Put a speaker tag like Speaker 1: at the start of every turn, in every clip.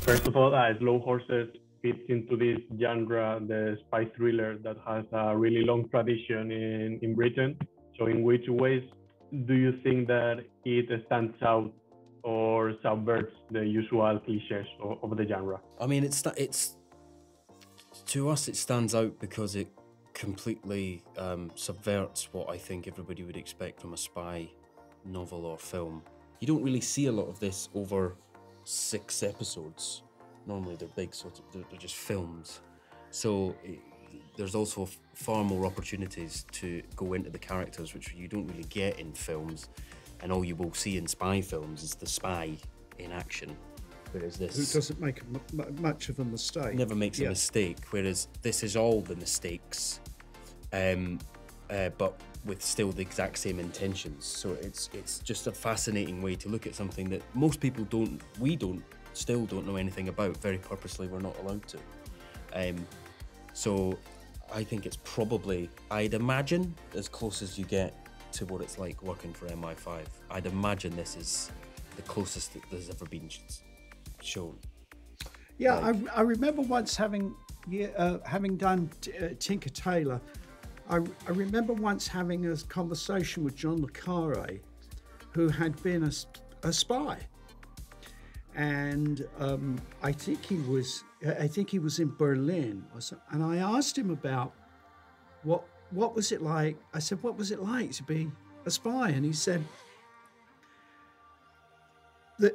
Speaker 1: First of all, Slow Horses fits into this genre, the spy thriller that has a really long tradition in Britain. So in which ways do you think that it stands out or subverts the usual cliches of the genre?
Speaker 2: I mean, it's to us it stands out because it completely subverts what I think everybody would expect from a spy novel or film. You don't really see a lot of this over 6 episodes. Normally they're big, so they're just films. So there's also far more opportunities to go into the characters, which you don't really get in films. And all you will see in spy films is the spy in action. Whereas this...
Speaker 3: Who doesn't make much of a mistake.
Speaker 2: Never makes a mistake, whereas this is all the mistakes, but with still the exact same intentions. So it's just a fascinating way to look at something that most people still don't know anything about. Very purposely, we're not allowed to. So I think it's probably, I'd imagine, as close as you get to what it's like working for MI5. I'd imagine this is the closest that there's ever been shown.
Speaker 3: Yeah, like, I remember once having done Tinker Tailor, I remember once having a conversation with John le Carré, who had been a spy, and I think he was in Berlin or something, and I asked him about what was it like. I said, what was it like to be a spy? And he said that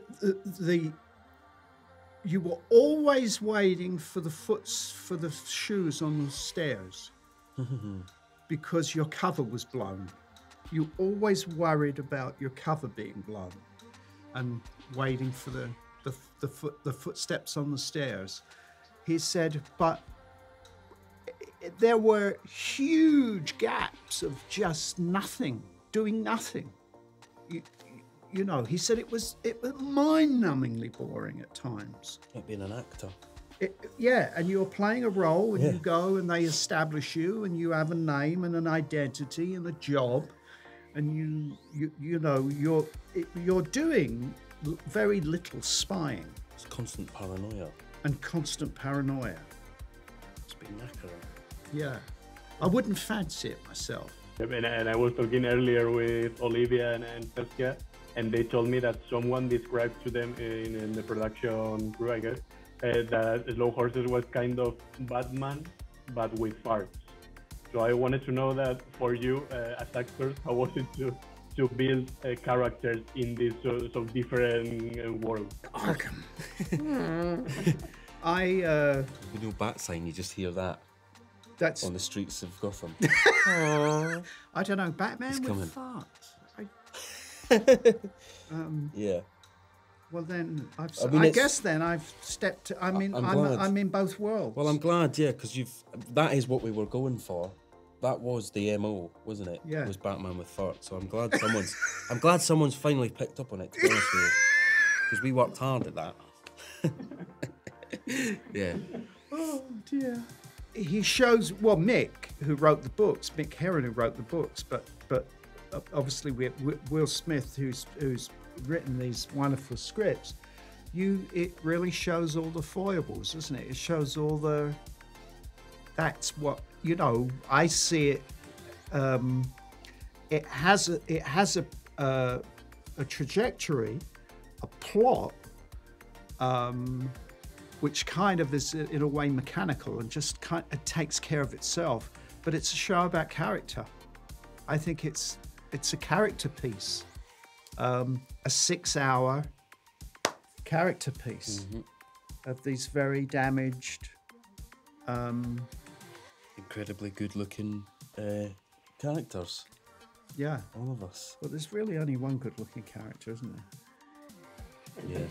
Speaker 3: you were always waiting for the shoes on the stairs because your cover was blown. You always worried about your cover being blown and waiting for the footsteps on the stairs. He said, but there were huge gaps of just nothing, doing nothing. You know, he said it was mind-numbingly boring at times.
Speaker 2: Like being an actor.
Speaker 3: Yeah, and you're playing a role, and you go and they establish you, and you have a name and an identity and a job, and you know you're doing very little spying.
Speaker 2: It's constant paranoia.
Speaker 3: And constant paranoia.
Speaker 2: It's been knackering.
Speaker 3: Yeah, I wouldn't fancy it myself.
Speaker 1: And I was talking earlier with Olivia and Saskia, and they told me that someone described to them in the production crew, I guess, that Slow Horses was kind of Batman, but with farts. So I wanted to know that for you, as actors, how was it to build characters in this so different world?
Speaker 3: Arkham.
Speaker 2: You know, bat sign, you just hear that.
Speaker 3: That's
Speaker 2: on the streets of Gotham.
Speaker 3: I don't know, Batman
Speaker 2: He's
Speaker 3: with
Speaker 2: coming.
Speaker 3: farts.
Speaker 2: Yeah.
Speaker 3: Well then,
Speaker 2: I
Speaker 3: guess then I've stepped. I'm in both worlds.
Speaker 2: Well, I'm glad, yeah, because that is what we were going for. That was the MO, wasn't it?
Speaker 3: Yeah.
Speaker 2: It was Batman with farts. So I'm glad someone's finally picked up on it, to be honest with you, because we worked hard at that. Yeah.
Speaker 3: Oh dear. He shows, well, Mick, who wrote the books, Mick Herron, who wrote the books, but obviously Will Smith, who's written these wonderful scripts. It really shows all the foibles, doesn't it? It shows all the. That's what I see it. It has a trajectory, a plot. Which kind of is in a way mechanical and just it takes care of itself. But it's a show about character. I think it's a character piece, a 6-hour character piece of these very damaged,
Speaker 2: incredibly good-looking characters.
Speaker 3: Yeah,
Speaker 2: all of us.
Speaker 3: Well, there's really only one good-looking character, isn't there?
Speaker 2: Yeah.